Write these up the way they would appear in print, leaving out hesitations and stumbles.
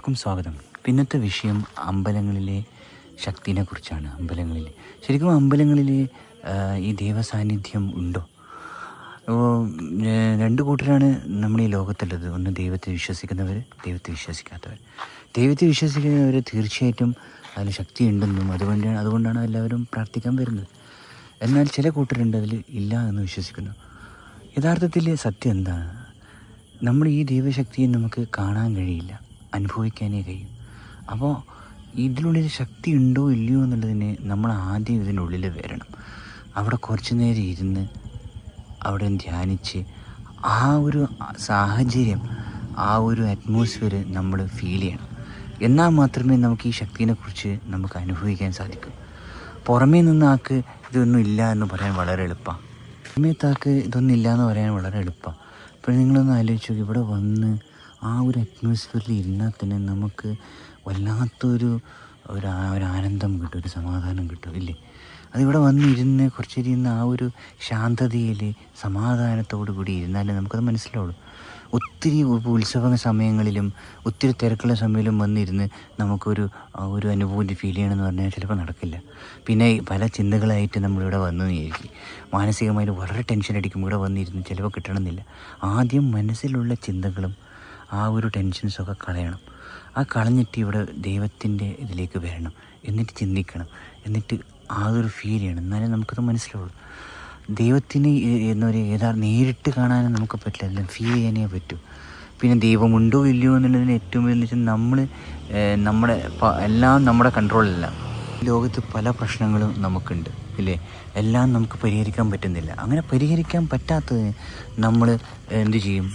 എല്ലാവർക്കും സ്വാഗതം. ഇന്നത്തെ വിഷയം അമ്പലങ്ങളിലെ ശക്തിനെ കുറിച്ചാണ്. ശരിക്കും അമ്പലങ്ങളിൽ ഈ ദൈവസാന്നിധ്യം ഉണ്ടോ? രണ്ട് കൂട്ടരാണ് നമ്മുടെ ഈ ലോകത്തുള്ളത്. ഒന്ന് ദൈവത്തെ വിശ്വസിക്കുന്നവർ, ദൈവത്തെ വിശ്വസിക്കാത്തവർ. ദൈവത്തെ വിശ്വസിക്കുന്നവർ തീർച്ചയായിട്ടും അതിന് ശക്തി ഉണ്ടെന്നും അതുകൊണ്ടാണ് എല്ലാവരും പ്രാർത്ഥിക്കാൻ വരുന്നത്. എന്നാൽ ചില കൂട്ടരുണ്ട് അതിൽ ഇല്ല എന്ന് വിശ്വസിക്കുന്നു. യഥാർത്ഥത്തിൽ സത്യം എന്താണ്? നമ്മൾ ഈ ദൈവശക്തിയെ നമുക്ക് കാണാൻ കഴിയില്ല, അനുഭവിക്കാനേ കഴിയും. അപ്പോൾ ഇതിനുള്ളിൽ ശക്തി ഉണ്ടോ ഇല്ലയോ എന്നുള്ളതിന് നമ്മൾ ആദ്യം ഇതിനുള്ളിൽ വരണം. അവിടെ കുറച്ച് നേരം ഇരുന്ന് അവിടെ ധ്യാനിച്ച് ആ ഒരു സാഹചര്യം, ആ ഒരു അറ്റ്മോസ്ഫിയർ നമ്മൾ ഫീൽ ചെയ്യണം. എന്നാൽ മാത്രമേ നമുക്ക് ഈ ശക്തിനെക്കുറിച്ച് നമുക്ക് അനുഭവിക്കാൻ സാധിക്കൂ. പുറമേ നിന്നാക്ക് ഇതൊന്നും ഇല്ല എന്ന് പറയാൻ വളരെ എളുപ്പമാണ്. പുറമേത്താക്ക് ഇതൊന്നും ഇല്ല എന്ന് പറയാൻ വളരെ എളുപ്പമാണ്. ഇപ്പോൾ നിങ്ങളൊന്ന് ആലോചിച്ച് നോക്കി, ഇവിടെ വന്ന് ആ ഒരു അറ്റ്മോസ്ഫിയറിൽ ഇരുന്നാൽ തന്നെ നമുക്ക് വല്ലാത്തൊരു ആനന്ദം കിട്ടും, ഒരു സമാധാനം കിട്ടും, ഇല്ലേ? അതിവിടെ വന്നിരുന്ന് കുറച്ചിരുന്ന് ആ ഒരു ശാന്തതയിൽ സമാധാനത്തോടു കൂടി ഇരുന്നാലേ നമുക്കത് മനസ്സിലാവുള്ളൂ. ഒത്തിരി ഉത്സവ സമയങ്ങളിലും ഒത്തിരി തിരക്കുള്ള സമയങ്ങളിലും വന്നിരുന്ന് നമുക്കൊരു അനുഭൂതി ഫീൽ ചെയ്യണമെന്ന് പറഞ്ഞാൽ ചിലപ്പോൾ നടക്കില്ല. പിന്നെ പല ചിന്തകളായിട്ട് നമ്മളിവിടെ വന്നു വിചാരിക്കും. മാനസികമായിട്ട് വളരെ ടെൻഷൻ അടിക്കുമ്പോൾ ഇവിടെ വന്നിരുന്ന് ചിലപ്പോൾ കിട്ടണമെന്നില്ല. ആദ്യം മനസ്സിലുള്ള ചിന്തകളും ആ ഒരു ടെൻഷൻസൊക്കെ കളയണം. ആ കളഞ്ഞിട്ട് ഇവിടെ ദൈവത്തിൻ്റെ ഇതിലേക്ക് വരണം, എന്നിട്ട് ചിന്തിക്കണം, എന്നിട്ട് ആ ഒരു ഫീൽ ചെയ്യണം. എന്നാലേ നമുക്കത് മനസ്സിലാവുള്ളൂ. ദൈവത്തിന് നേരിട്ട് കാണാനും നമുക്ക് പറ്റില്ല, എല്ലാം ഫീൽ ചെയ്യാനേ പറ്റൂ. പിന്നെ ദൈവമുണ്ടോ ഇല്ലയോ എന്നുള്ളതിന് ഏറ്റവും വലിയ വെച്ചാൽ എല്ലാം നമ്മുടെ കൺട്രോളിലല്ല. ലോകത്ത് പല പ്രശ്നങ്ങളും നമുക്കുണ്ട്, ഇല്ലേ? എല്ലാം നമുക്ക് പരിഹരിക്കാൻ പറ്റുന്നില്ല. അങ്ങനെ പരിഹരിക്കാൻ പറ്റാത്തതിന് നമ്മൾ എന്തു ചെയ്യും?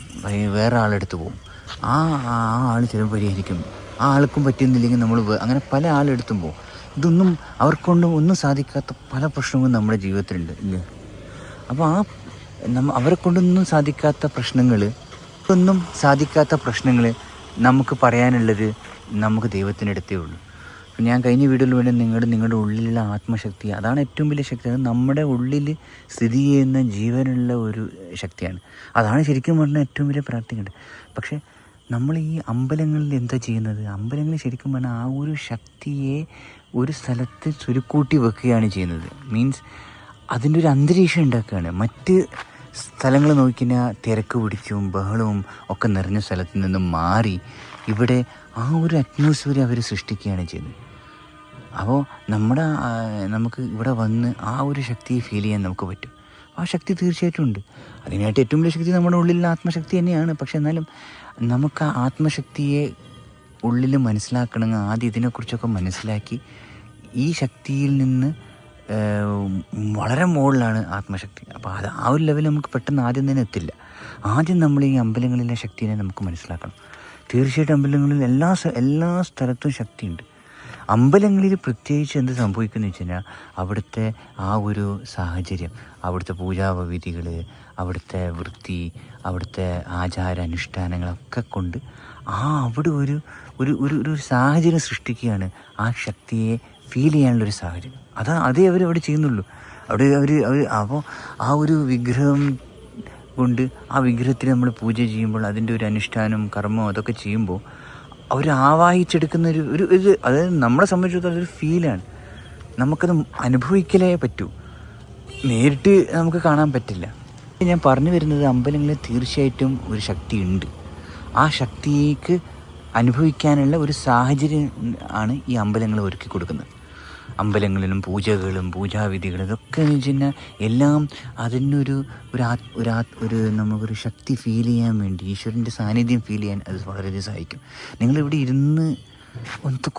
വേറെ ആളെടുത്ത് പോകും. ആ ആൾ ചിലപ്പോൾ പരിഹരിക്കും. ആ ആൾക്കും പറ്റുന്നില്ലെങ്കിൽ നമ്മൾ അങ്ങനെ പല ആളെടുത്തും പോകും. ഇതൊന്നും അവർക്കൊണ്ടും ഒന്നും സാധിക്കാത്ത പല പ്രശ്നങ്ങളും നമ്മുടെ ജീവിതത്തിലുണ്ട്, ഇല്ലേ? അപ്പോൾ അവരെ കൊണ്ടൊന്നും സാധിക്കാത്ത പ്രശ്നങ്ങൾ നമുക്ക് പറയാനുള്ളത് നമുക്ക് ദൈവത്തിനടുത്തേ ഉള്ളൂ. ഞാൻ കഴിഞ്ഞ വീഡിയോയിൽ വേണ്ടി നിങ്ങളുടെ ഉള്ളിലുള്ള ആത്മശക്തി, അതാണ് ഏറ്റവും വലിയ ശക്തി. അത് നമ്മുടെ ഉള്ളിൽ സ്ഥിതി ചെയ്യുന്ന ജീവനുള്ള ഒരു ശക്തിയാണ്. അതാണ് ശരിക്കും പറഞ്ഞാൽ ഏറ്റവും വലിയ പ്രാർത്ഥിക്കേണ്ടത്. പക്ഷേ നമ്മൾ ഈ അമ്പലങ്ങളിൽ എന്താ ചെയ്യുന്നത്? അമ്പലങ്ങളിൽ ശരിക്കും പറഞ്ഞാൽ ആ ഒരു ശക്തിയെ ഒരു സ്ഥലത്ത് ചുരുക്കൂട്ടി വെക്കുകയാണ് ചെയ്യുന്നത്. മീൻസ് അതിൻ്റെ ഒരു അന്തരീക്ഷം ഉണ്ടാക്കുകയാണ്. മറ്റ് സ്ഥലങ്ങൾ നോക്കിക്കഴിഞ്ഞാൽ തിരക്ക് പിടിച്ചും ബഹളവും ഒക്കെ നിറഞ്ഞ സ്ഥലത്ത് നിന്നും മാറി ഇവിടെ ആ ഒരു അറ്റ്മോസ്ഫിയർ അവർ സൃഷ്ടിക്കുകയാണ് ചെയ്യുന്നത്. അപ്പോൾ നമുക്ക് ഇവിടെ വന്ന് ആ ഒരു ശക്തിയെ ഫീൽ ചെയ്യാൻ നമുക്ക് പറ്റും. ആ ശക്തി തീർച്ചയായിട്ടും ഉണ്ട്. അതിനായിട്ട് ഏറ്റവും വലിയ ശക്തി നമ്മുടെ ഉള്ളിലുള്ള ആത്മശക്തി തന്നെയാണ്. പക്ഷെ എന്നാലും നമുക്ക് ആ ആത്മശക്തിയെ ഉള്ളിൽ മനസ്സിലാക്കണമെങ്കിൽ ആദ്യം ഇതിനെക്കുറിച്ചൊക്കെ മനസ്സിലാക്കി ഈ ശക്തിയിൽ നിന്ന് വളരെ മുകളിലാണ് ആത്മശക്തി. അപ്പോൾ ആ ഒരു ലെവൽ നമുക്ക് പെട്ടെന്ന് ആദ്യം തന്നെ എത്തില്ല. ആദ്യം നമ്മൾ ഈ അമ്പലങ്ങളിലെ ശക്തിയെ നമുക്ക് മനസ്സിലാക്കണം. തീർച്ചയായിട്ടും അമ്പലങ്ങളിൽ എല്ലാ സ്ഥലത്തും ശക്തിയുണ്ട്. അമ്പലങ്ങളിൽ പ്രത്യേകിച്ച് എന്ത് സംഭവിക്കുന്നത് വെച്ച് കഴിഞ്ഞാൽ അവിടുത്തെ ആ ഒരു സാഹചര്യം, അവിടുത്തെ പൂജാവിധികൾ, അവിടുത്തെ വൃത്തി, അവിടുത്തെ ആചാരാനുഷ്ഠാനങ്ങളൊക്കെ കൊണ്ട് അവിടെ ഒരു സാഹചര്യം സൃഷ്ടിക്കുകയാണ്. ആ ശക്തിയെ ഫീൽ ചെയ്യാനുള്ളൊരു സാഹചര്യം. അതേ അവരവിടെ ചെയ്യുന്നുള്ളൂ. അപ്പോൾ ആ ഒരു വിഗ്രഹം കൊണ്ട് ആ വിഗ്രഹത്തിന് നമ്മൾ പൂജ ചെയ്യുമ്പോൾ അതിൻ്റെ ഒരു അനുഷ്ഠാനം, കർമ്മം അതൊക്കെ ചെയ്യുമ്പോൾ അവർ ആവാഹിച്ചെടുക്കുന്ന അതായത് നമ്മളെ സംബന്ധിച്ചിടത്തോളം അതൊരു ഫീലാണ്. നമുക്കത് അനുഭവിക്കലേ പറ്റൂ, നേരിട്ട് നമുക്ക് കാണാൻ പറ്റില്ല. ഞാൻ പറഞ്ഞു വരുന്നത് അമ്പലങ്ങളിൽ തീർച്ചയായിട്ടും ഒരു ശക്തിയുണ്ട്. ആ ശക്തിക്ക് അനുഭവിക്കാനുള്ള ഒരു സാഹചര്യം ആണ് ഈ അമ്പലങ്ങൾ ഒരുക്കി കൊടുക്കുന്നത്. അമ്പലങ്ങളിലും പൂജകളും പൂജാവിധികളും ഇതൊക്കെ എന്ന് വെച്ച് കഴിഞ്ഞാൽ എല്ലാം അതിനൊരു നമുക്കൊരു ശക്തി ഫീൽ ചെയ്യാൻ വേണ്ടി, ഈശ്വരൻ്റെ സാന്നിധ്യം ഫീൽ ചെയ്യാൻ അത് വളരെയധികം സഹായിക്കും. നിങ്ങളിവിടെ ഇരുന്ന്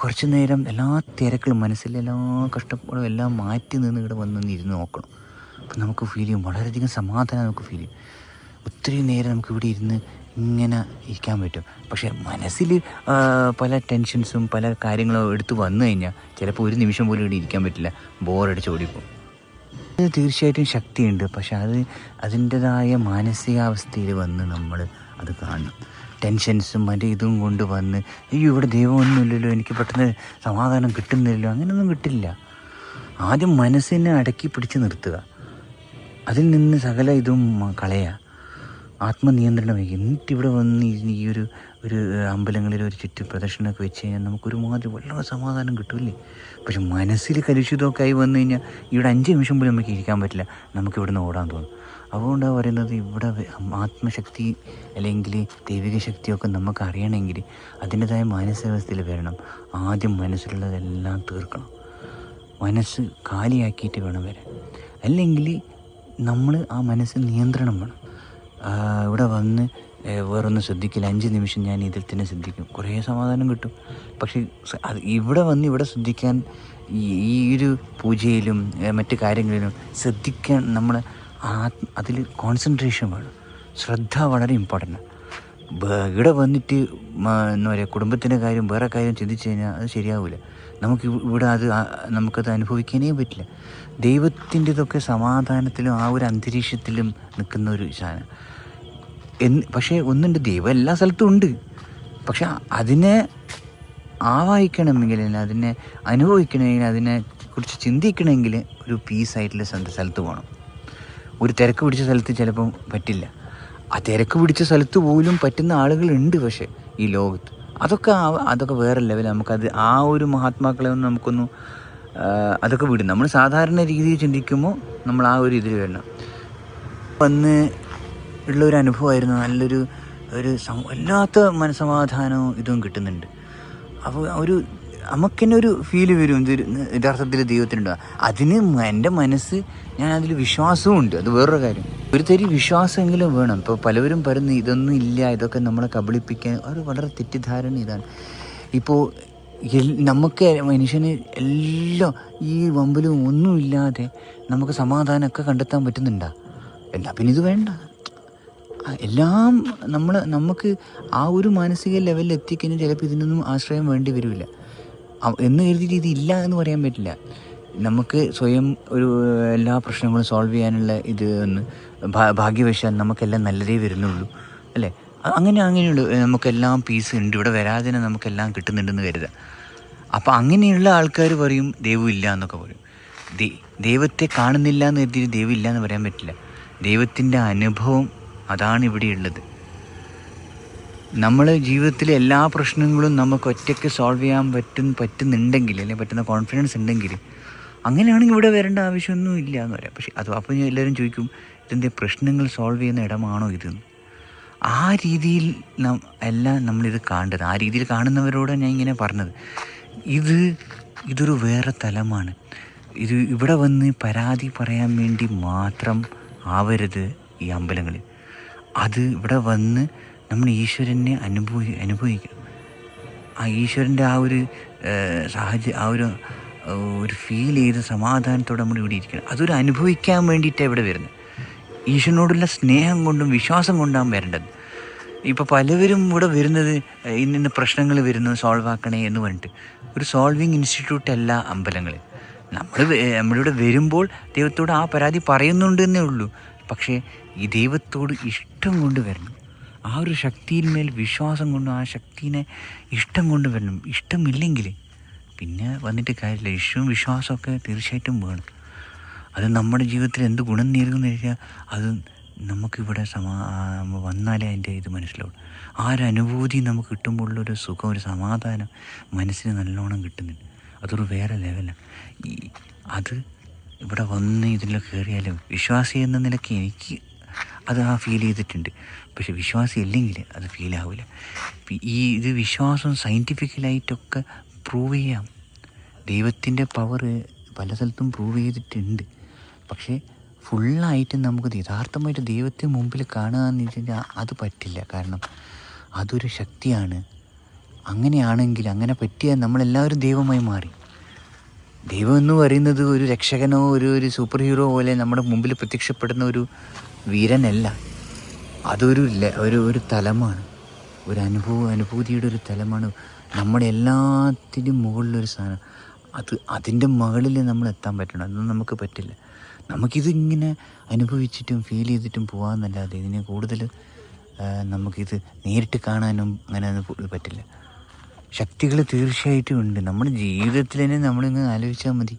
കുറച്ച് നേരം എല്ലാ തിരക്കുകളും, മനസ്സിലെ എല്ലാ കഷ്ടപ്പാടും എല്ലാം മാറ്റി നിന്ന് ഇവിടെ വന്നൊന്ന് ഇരുന്ന് നോക്കണം. അപ്പം നമുക്ക് ഫീൽ ചെയ്യും, വളരെയധികം സമാധാനം നമുക്ക് ഫീൽ ചെയ്യും. ഒത്തിരി നേരം നമുക്ക് ഇവിടെ ഇരുന്ന് ഇങ്ങനെ ഇരിക്കാൻ പറ്റും. പക്ഷേ മനസ്സിൽ പല ടെൻഷൻസും പല കാര്യങ്ങളും എടുത്ത് വന്നു കഴിഞ്ഞാൽ ചിലപ്പോൾ ഒരു നിമിഷം പോലും ഇവിടെ ഇരിക്കാൻ പറ്റില്ല, ബോറടിച്ച് ഓടിപ്പോകും. അത് തീർച്ചയായിട്ടും ശക്തിയുണ്ട്. പക്ഷെ അതിൻ്റെതായ മാനസികാവസ്ഥയിൽ വന്ന് നമ്മൾ അത് കാണണം. ടെൻഷൻസും ഇതും കൊണ്ട് വന്ന് ഇവിടെ ദൈവമൊന്നുമില്ലല്ലോ, എനിക്ക് പെട്ടെന്ന് സമാധാനം കിട്ടുന്നില്ലല്ലോ, അങ്ങനെയൊന്നും കിട്ടില്ല. ആദ്യം മനസ്സിനെ അടക്കി പിടിച്ച് നിർത്തുക, അതിൽ നിന്ന് സകല ഇതും കളയുക, ആത്മനിയന്ത്രണം. എന്നിട്ടിവിടെ വന്ന് ഈ ഒരു അമ്പലങ്ങളിൽ ഒരു ചുറ്റു പ്രദക്ഷിണമൊക്കെ വെച്ച് കഴിഞ്ഞാൽ നമുക്കൊരുമാതിരി വളരെ സമാധാനം കിട്ടുമല്ലേ. പക്ഷെ മനസ്സിൽ കലുഷിതമൊക്കെ ആയി വന്നു കഴിഞ്ഞാൽ ഇവിടെ 5 നിമിഷം പോലും നമുക്ക് ഇരിക്കാൻ പറ്റില്ല, നമുക്ക് ഇവിടുന്ന് ഓടാൻ തോന്നും. അതുകൊണ്ടാണ് പറയുന്നത്, ഇവിടെ ആത്മശക്തി അല്ലെങ്കിൽ ദൈവിക ശക്തിയൊക്കെ നമുക്ക് അറിയണമെങ്കിൽ അതിൻ്റെതായ മാനസികാവസ്ഥയിൽ വരണം. ആദ്യം മനസ്സിലുള്ളതെല്ലാം തീർക്കണം, മനസ്സ് കാലിയാക്കിയിട്ട് വേണം വരാൻ. അല്ലെങ്കിൽ നമ്മൾ ആ മനസ്സ് നിയന്ത്രണം വേണം. ഇവിടെ വന്ന് വേറൊന്നും ശ്രദ്ധിക്കില്ല, 5 നിമിഷം ഞാൻ ഇതിൽ തന്നെ ശ്രദ്ധിക്കും, കുറേ സമാധാനം കിട്ടും. പക്ഷേ അത് ഇവിടെ വന്ന് ഇവിടെ ശ്രദ്ധിക്കാൻ ഈ ഒരു പൂജയിലും മറ്റു കാര്യങ്ങളിലും ശ്രദ്ധിക്കാൻ നമ്മൾ അതിൽ കോൺസെൻട്രേഷൻ വേണം, ശ്രദ്ധ വളരെ ഇമ്പോർട്ടൻ്റാണ്. ഇവിടെ വന്നിട്ട് എന്താ പറയുക, കുടുംബത്തിൻ്റെ കാര്യം വേറെ കാര്യം ചിന്തിച്ച് കഴിഞ്ഞാൽ അത് ശരിയാവില്ല. നമുക്ക് ഇവിടെ നമുക്കത് അനുഭവിക്കാനേ പറ്റില്ല. ദൈവത്തിൻ്റെതൊക്കെ സമാധാനത്തിലും ആ ഒരു അന്തരീക്ഷത്തിലും നിൽക്കുന്ന ഒരു സാധനം. പക്ഷേ ഒന്നുണ്ട്, ദൈവം എല്ലാ സ്ഥലത്തും ഉണ്ട്. പക്ഷെ അതിനെ ആവാഹിക്കണമെങ്കിൽ, അതിനെ അനുഭവിക്കണമെങ്കിൽ, അതിനെ കുറിച്ച് ചിന്തിക്കണമെങ്കിൽ ഒരു പീസായിട്ടുള്ള സ്ഥലത്ത് പോകണം. ഒരു തിരക്ക് പിടിച്ച സ്ഥലത്ത് ചിലപ്പം പറ്റില്ല. ആ തിരക്ക് പിടിച്ച സ്ഥലത്ത് പോലും പറ്റുന്ന ആളുകളുണ്ട്. പക്ഷേ ഈ ലോകത്ത് അതൊക്കെ വേറെ ലെവൽ. നമുക്കത് ആ ഒരു മഹാത്മാക്കളെ ഒന്നും നമുക്കൊന്നും അതൊക്കെ വിടും. നമ്മൾ സാധാരണ രീതിയിൽ ചിന്തിക്കുമ്പോൾ നമ്മൾ ആ ഒരു ഇതിൽ വരണം. വന്ന് ഉള്ളൊരു അനുഭവമായിരുന്നു. നല്ലൊരു വല്ലാത്ത മനസ്സമാധാനവും ഇതും കിട്ടുന്നുണ്ട്. അപ്പോൾ നമുക്ക് തന്നെ ഒരു ഫീല് വരും, യഥാർത്ഥത്തിൽ ദൈവത്തിനുണ്ട്. അതിന് എൻ്റെ മനസ്സ്, ഞാൻ അതിൽ വിശ്വാസവും ഉണ്ട്. അത് വേറൊരു കാര്യം. ഒരു തരി വിശ്വാസമെങ്കിലും വേണം. ഇപ്പോൾ പലവരും പറയുന്നു ഇതൊന്നും ഇല്ല, ഇതൊക്കെ നമ്മളെ കബളിപ്പിക്കാൻ. ഒരു വളരെ തെറ്റിദ്ധാരണ ഇതാണ്. ഇപ്പോൾ നമുക്ക് മനുഷ്യന് എല്ലാം ഈ വമ്പിലും ഒന്നുമില്ലാതെ നമുക്ക് സമാധാനമൊക്കെ കണ്ടെത്താൻ പറ്റുന്നുണ്ടോ? എന്താ പിന്നെ ഇത് വേണ്ട. എല്ലാം നമുക്ക് ആ ഒരു മാനസിക ലെവലിൽ എത്തിക്കഴിഞ്ഞാൽ ചിലപ്പോൾ ഇതിനൊന്നും ആശ്രയം വേണ്ടി വരില്ല എന്ന് കരുതിയിട്ട് ഇതില്ല എന്ന് പറയാൻ പറ്റില്ല. നമുക്ക് സ്വയം എല്ലാ പ്രശ്നങ്ങളും സോൾവ് ചെയ്യാനുള്ള ഇത് ഒന്ന് ഭാഗ്യവശാൽ നമുക്കെല്ലാം നല്ലതേ വരുന്നുള്ളൂ, അല്ലേ? അങ്ങനെയുള്ളൂ. നമുക്കെല്ലാം പീസ് ഉണ്ട്, ഇവിടെ വരാതെ തന്നെ നമുക്കെല്ലാം കിട്ടുന്നുണ്ടെന്ന് കരുതാം. അപ്പോൾ അങ്ങനെയുള്ള ആൾക്കാർ പറയും ദൈവം ഇല്ല എന്നൊക്കെ പറയും. ദൈവത്തെ കാണുന്നില്ല എന്ന് കരുതിയിട്ട് ദൈവം ഇല്ല എന്ന് പറയാൻ പറ്റില്ല. ദൈവത്തിൻ്റെ അനുഭവം അതാണ് ഇവിടെയുള്ളത്. നമ്മളെ ജീവിതത്തിലെ എല്ലാ പ്രശ്നങ്ങളും നമുക്ക് ഒറ്റയ്ക്ക് സോൾവ് ചെയ്യാൻ പറ്റുന്നുണ്ടെങ്കിൽ, അല്ലെങ്കിൽ പറ്റുന്ന കോൺഫിഡൻസ് ഉണ്ടെങ്കിൽ, അങ്ങനെയാണെങ്കിൽ ഇവിടെ വരേണ്ട ആവശ്യമൊന്നും ഇല്ല എന്ന് പറയാം. പക്ഷേ അപ്പോൾ എല്ലാവരും ചോദിക്കും, ഇതിൻ്റെ പ്രശ്നങ്ങൾ സോൾവ് ചെയ്യുന്ന ഇടമാണോ ഇതെന്ന്? ആ രീതിയിൽ എല്ലാം നമ്മളിത് കാണേണ്ടത്. ആ രീതിയിൽ കാണുന്നവരോട് ഞാൻ ഇങ്ങനെ പറഞ്ഞത്, ഇതൊരു വേറെ തലമാണ്. ഇവിടെ വന്ന് പരാതി പറയാൻ വേണ്ടി മാത്രം ആവരുത് ഈ അമ്പലങ്ങളിൽ. അത് ഇവിടെ വന്ന് നമ്മൾ ഈശ്വരനെ അനുഭവിക്കണം. ആ ഈശ്വരൻ്റെ ആ ഒരു ആ ഒരു ഫീൽ ചെയ്ത് സമാധാനത്തോടെ നമ്മൾ ഇവിടെ ഇരിക്കണം. അതൊരു അനുഭവിക്കാൻ വേണ്ടിയിട്ടാണ് ഇവിടെ വരുന്നത്. ഈശ്വരനോടുള്ള സ്നേഹം കൊണ്ടും വിശ്വാസം കൊണ്ടാണ് വരേണ്ടത്. ഇപ്പോൾ പലവരും ഇവിടെ വരുന്നത് ഇന്ന പ്രശ്നങ്ങൾ വരുന്നു സോൾവ് ആക്കണേ എന്ന് പറഞ്ഞിട്ട്. ഒരു സോൾവിങ് ഇൻസ്റ്റിറ്റ്യൂട്ട് അല്ല അമ്പലങ്ങൾ. നമ്മളിവിടെ വരുമ്പോൾ ദൈവത്തോട് ആ പരാതി പറയുന്നുണ്ട് എന്നേ ഉള്ളൂ. പക്ഷേ ഈ ദൈവത്തോട് ഇഷ്ടം കൊണ്ട് വരണം. ആ ഒരു ശക്തിയിന്മേൽ വിശ്വാസം കൊണ്ടും ആ ശക്തിനെ ഇഷ്ടം കൊണ്ട് വരണം. ഇഷ്ടമില്ലെങ്കിൽ പിന്നെ വന്നിട്ട് കാര്യമില്ല. ഇഷ്ടവും വിശ്വാസമൊക്കെ തീർച്ചയായിട്ടും വേണം. അത് നമ്മുടെ ജീവിതത്തിൽ എന്ത് ഗുണം നേരുമെന്ന് വെച്ചാൽ അത് നമുക്കിവിടെ വന്നാലേ അതിൻ്റെ ഇത് മനസ്സിലാവും. ആ ഒരു അനുഭൂതി നമുക്ക് കിട്ടുമ്പോഴുള്ളൊരു സുഖം, ഒരു സമാധാനം മനസ്സിന് നല്ലോണം കിട്ടുന്നുണ്ട്. അതൊരു വേറെ ലെവലാണ്. അത് ഇവിടെ വന്ന് ഇതിൽ കയറിയാലും വിശ്വാസി എന്ന നിലയ്ക്ക് എനിക്ക് അത് ഫീൽ ചെയ്തിട്ടുണ്ട്. പക്ഷെ വിശ്വാസി ഇല്ലെങ്കിൽ അത് ഫീലാവില്ല. ഇത് വിശ്വാസം സയൻറ്റിഫിക്കലായിട്ടൊക്കെ പ്രൂവ് ചെയ്യാം. ദൈവത്തിൻ്റെ പവർ പല സ്ഥലത്തും പ്രൂവ് ചെയ്തിട്ടുണ്ട്. പക്ഷേ ഫുള്ളായിട്ട് നമുക്ക് യഥാർത്ഥമായിട്ട് ദൈവത്തെ മുമ്പിൽ കാണുക എന്ന് വെച്ച് കഴിഞ്ഞാൽ അത് പറ്റില്ല. കാരണം അതൊരു ശക്തിയാണ്. അങ്ങനെയാണെങ്കിൽ, അങ്ങനെ പറ്റിയാൽ നമ്മളെല്ലാവരും ദൈവമായി മാറി. ദൈവം എന്ന് പറയുന്നത് ഒരു രക്ഷകനോ ഒരു സൂപ്പർ ഹീറോ പോലെ നമ്മുടെ മുമ്പിൽ പ്രത്യക്ഷപ്പെടുന്ന ഒരു വീരനല്ല. അതൊരു തലമാണ്, ഒരു അനുഭൂതിയുടെ ഒരു തലമാണ്. നമ്മുടെ എല്ലാത്തിനും മുകളിലൊരു സാധനം. അതിൻ്റെ മുകളിൽ നമ്മൾ എത്താൻ പറ്റണം. അതൊന്നും നമുക്ക് പറ്റില്ല. നമുക്കിതിങ്ങനെ അനുഭവിച്ചിട്ടും ഫീൽ ചെയ്തിട്ടും പോകാമെന്നല്ലാതെ ഇതിനെ കൂടുതൽ നമുക്കിത് നേരിട്ട് കാണാനും അങ്ങനെ പറ്റില്ല. ശക്തികൾ തീർച്ചയായിട്ടും ഉണ്ട് നമ്മുടെ ജീവിതത്തിൽ തന്നെ. നമ്മളിങ്ങനെ ആലോചിച്ചാൽ മതി.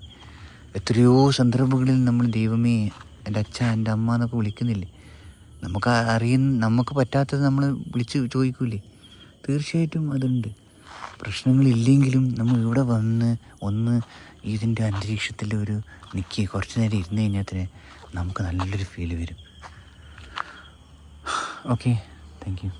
എത്രയോ സന്ദർഭങ്ങളിൽ നമ്മൾ ദൈവമേ, എൻ്റെ അച്ഛ, എൻ്റെ അമ്മ എന്നൊക്കെ വിളിക്കുന്നില്ലേ? നമുക്ക് പറ്റാത്തത് നമ്മൾ വിളിച്ച് ചോദിക്കൂലേ? തീർച്ചയായിട്ടും അതുണ്ട്. പ്രശ്നങ്ങളില്ലെങ്കിലും നമ്മൾ ഇവിടെ വന്ന് ഒന്ന് ഇതിൻ്റെ അന്തരീക്ഷത്തിൽ ഒരു നിൽക്കി കുറച്ച് നേരം ഇരുന്ന് കഴിഞ്ഞാൽ തന്നെ നമുക്ക് നല്ലൊരു ഫീൽ വരും. Okay, thank you.